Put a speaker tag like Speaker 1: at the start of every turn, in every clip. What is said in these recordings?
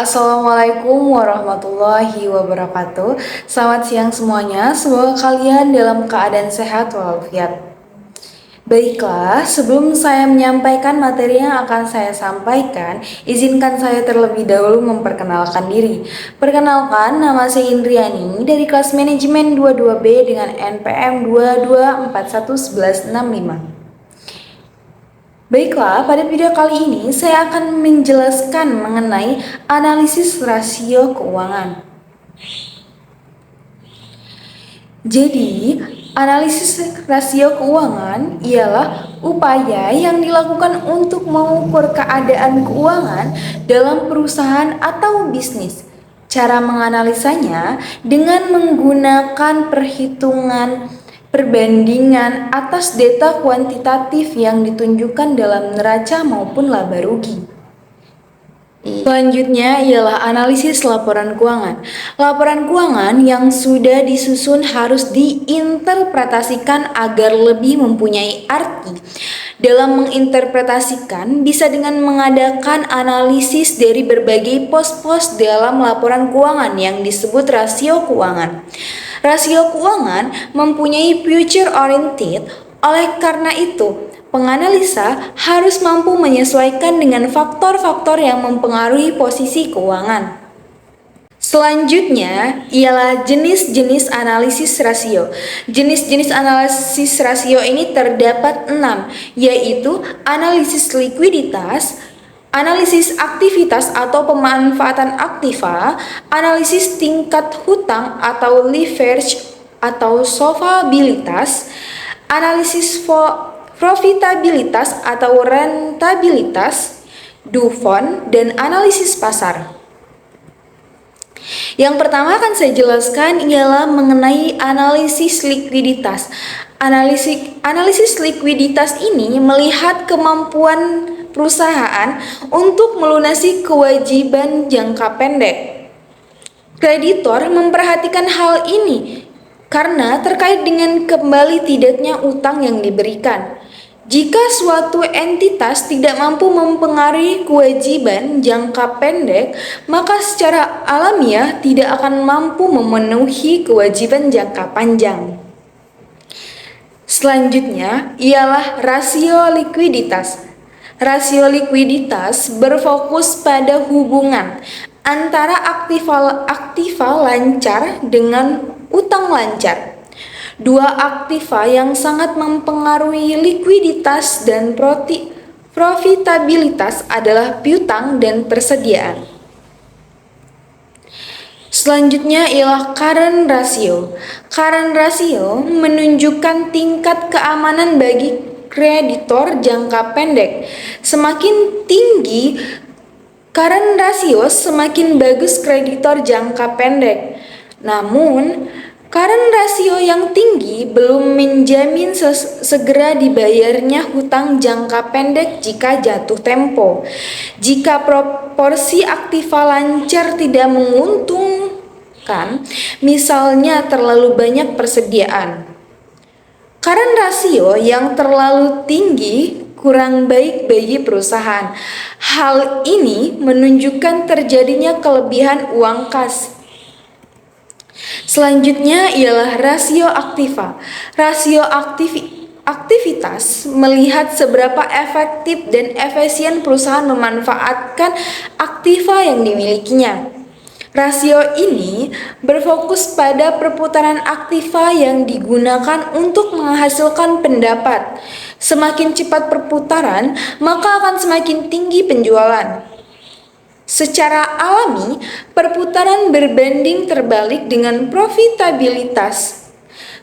Speaker 1: Assalamualaikum warahmatullahi wabarakatuh. Selamat siang semuanya. Semoga kalian dalam keadaan sehat walafiat. Baiklah, sebelum saya menyampaikan materi yang akan saya sampaikan, izinkan saya terlebih dahulu memperkenalkan diri. Perkenalkan, nama saya Indriani dari kelas manajemen 22B dengan NPM 22411165. Baiklah, pada video kali ini saya akan menjelaskan mengenai analisis rasio keuangan. Jadi, analisis rasio keuangan ialah upaya yang dilakukan untuk mengukur keadaan keuangan dalam perusahaan atau bisnis. Cara menganalisanya dengan menggunakan perhitungan perbandingan atas data kuantitatif yang ditunjukkan dalam neraca maupun laba rugi. Selanjutnya ialah analisis laporan keuangan. Laporan keuangan yang sudah disusun harus diinterpretasikan agar lebih mempunyai arti. Dalam menginterpretasikan bisa dengan mengadakan analisis dari berbagai pos-pos dalam laporan keuangan yang disebut rasio keuangan. Rasio keuangan mempunyai future oriented, oleh karena itu penganalisa harus mampu menyesuaikan dengan faktor-faktor yang mempengaruhi posisi keuangan. Selanjutnya ialah jenis-jenis analisis rasio. Jenis-jenis analisis rasio ini terdapat 6, yaitu analisis likuiditas, analisis aktivitas atau pemanfaatan aktiva, analisis tingkat hutang atau leverage atau solvabilitas, analisis profitabilitas atau rentabilitas, Dufon, dan analisis pasar. Yang pertama akan saya jelaskan ialah mengenai analisis likuiditas. Analisis likuiditas ini melihat kemampuan perusahaan untuk melunasi kewajiban jangka pendek. Kreditor memperhatikan hal ini karena terkait dengan kembali tidaknya utang yang diberikan. Jika suatu entitas tidak mampu mempengaruhi kewajiban jangka pendek, maka secara alamiah tidak akan mampu memenuhi kewajiban jangka panjang. Selanjutnya ialah rasio likuiditas. Rasio likuiditas berfokus pada hubungan antara aktiva lancar dengan utang lancar. Dua aktiva yang sangat mempengaruhi likuiditas dan profitabilitas adalah piutang dan persediaan. Selanjutnya ialah current ratio. Current ratio menunjukkan tingkat keamanan bagi kreditor jangka pendek. Semakin tinggi current ratio, semakin bagus kreditor jangka pendek. Namun, current ratio yang tinggi belum menjamin segera dibayarnya hutang jangka pendek jika jatuh tempo. Jika proporsi aktiva lancar tidak menguntungkan, misalnya terlalu banyak persediaan. Current ratio yang terlalu tinggi kurang baik bagi perusahaan. Hal ini menunjukkan terjadinya kelebihan uang kas. Selanjutnya ialah rasio aktiva. Rasio aktivitas melihat seberapa efektif dan efisien perusahaan memanfaatkan aktiva yang dimilikinya. Rasio ini berfokus pada perputaran aktiva yang digunakan untuk menghasilkan pendapat. Semakin cepat perputaran, maka akan semakin tinggi penjualan. Secara alami, perputaran berbanding terbalik dengan profitabilitas.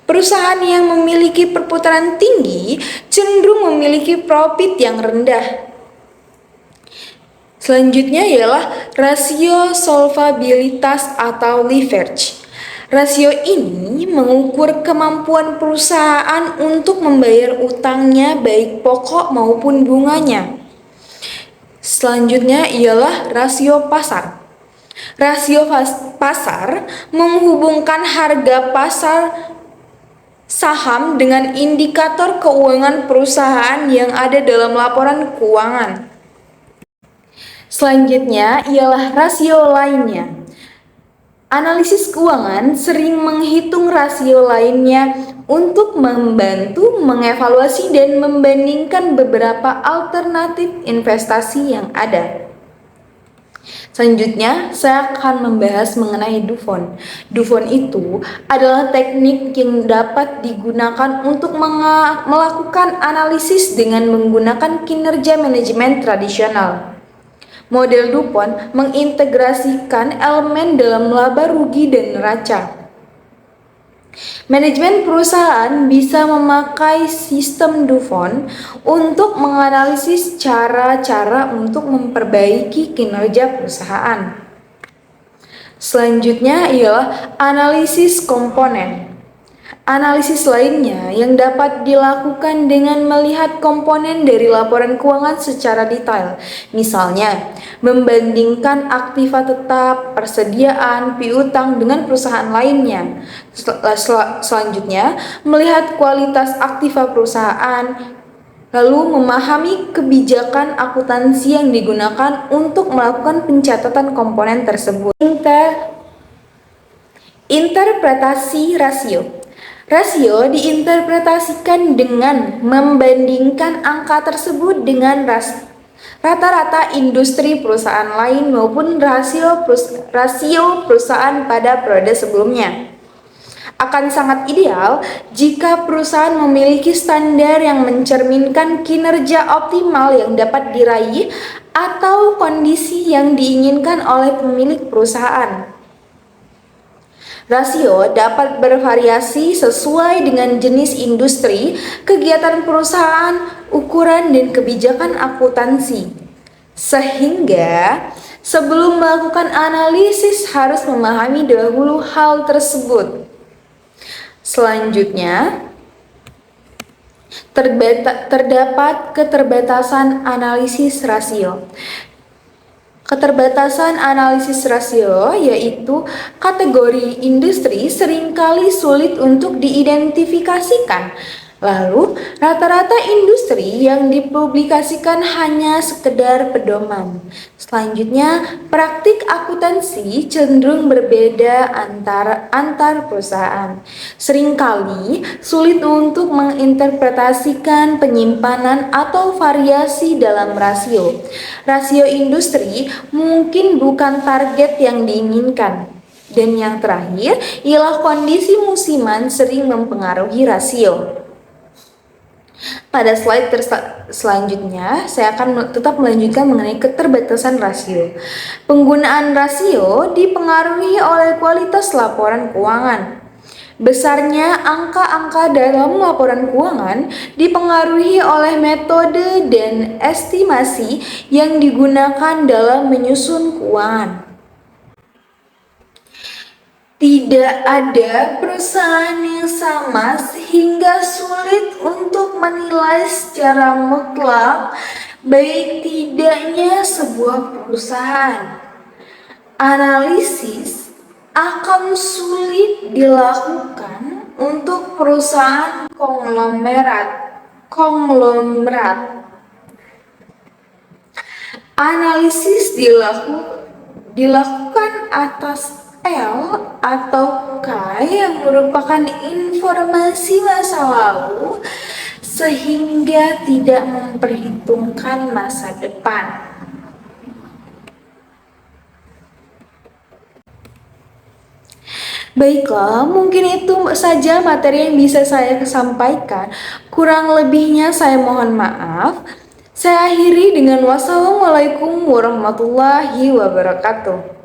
Speaker 1: Perusahaan yang memiliki perputaran tinggi cenderung memiliki profit yang rendah. Selanjutnya ialah rasio solvabilitas atau leverage. Rasio ini mengukur kemampuan perusahaan untuk membayar utangnya baik pokok maupun bunganya. Selanjutnya ialah rasio pasar. Rasio pasar menghubungkan harga pasar saham dengan indikator keuangan perusahaan yang ada dalam laporan keuangan. Selanjutnya ialah rasio lainnya. Analisis keuangan sering menghitung rasio lainnya untuk membantu mengevaluasi dan membandingkan beberapa alternatif investasi yang ada. Selanjutnya, saya akan membahas mengenai Dufon. Dufon itu adalah teknik yang dapat digunakan untuk melakukan analisis dengan menggunakan kinerja manajemen tradisional. Model Dupont mengintegrasikan elemen dalam laba rugi dan neraca. Manajemen perusahaan bisa memakai sistem Dufon untuk menganalisis cara-cara untuk memperbaiki kinerja perusahaan. Selanjutnya ialah analisis komponen. Analisis lainnya yang dapat dilakukan dengan melihat komponen dari laporan keuangan secara detail. Misalnya, membandingkan aktiva tetap, persediaan, piutang dengan perusahaan lainnya. Selanjutnya, melihat kualitas aktiva perusahaan, lalu memahami kebijakan akuntansi yang digunakan untuk melakukan pencatatan komponen tersebut. Interpretasi rasio. Rasio diinterpretasikan dengan membandingkan angka tersebut dengan rata-rata industri perusahaan lain maupun rasio perusahaan pada periode sebelumnya. Akan sangat ideal jika perusahaan memiliki standar yang mencerminkan kinerja optimal yang dapat diraih atau kondisi yang diinginkan oleh pemilik perusahaan. Rasio dapat bervariasi sesuai dengan jenis industri, kegiatan perusahaan, ukuran, dan kebijakan akuntansi. Sehingga, sebelum melakukan analisis harus memahami dahulu hal tersebut. Selanjutnya, terdapat keterbatasan analisis rasio. Keterbatasan analisis rasio yaitu kategori industri seringkali sulit untuk diidentifikasikan. Lalu, rata-rata industri yang dipublikasikan hanya sekedar pedoman. Selanjutnya, praktik akuntansi cenderung berbeda antar perusahaan. Seringkali sulit untuk menginterpretasikan penyimpanan atau variasi dalam rasio. Rasio industri mungkin bukan target yang diinginkan. Dan yang terakhir, ialah kondisi musiman sering mempengaruhi rasio. Pada slide selanjutnya, saya akan tetap melanjutkan mengenai keterbatasan rasio. Penggunaan rasio dipengaruhi oleh kualitas laporan keuangan. Besarnya angka-angka dalam laporan keuangan dipengaruhi oleh metode dan estimasi yang digunakan dalam menyusun keuangan. Tidak ada perusahaan yang sama sehingga sulit untuk menilai secara mutlak baik tidaknya sebuah perusahaan. Analisis akan sulit dilakukan untuk perusahaan konglomerat. Analisis dilakukan atas L atau K yang merupakan informasi masa lalu sehingga tidak memperhitungkan masa depan. Baiklah, mungkin itu saja materi yang bisa saya sampaikan. Kurang lebihnya saya mohon maaf. Saya akhiri dengan wassalamualaikum warahmatullahi wabarakatuh.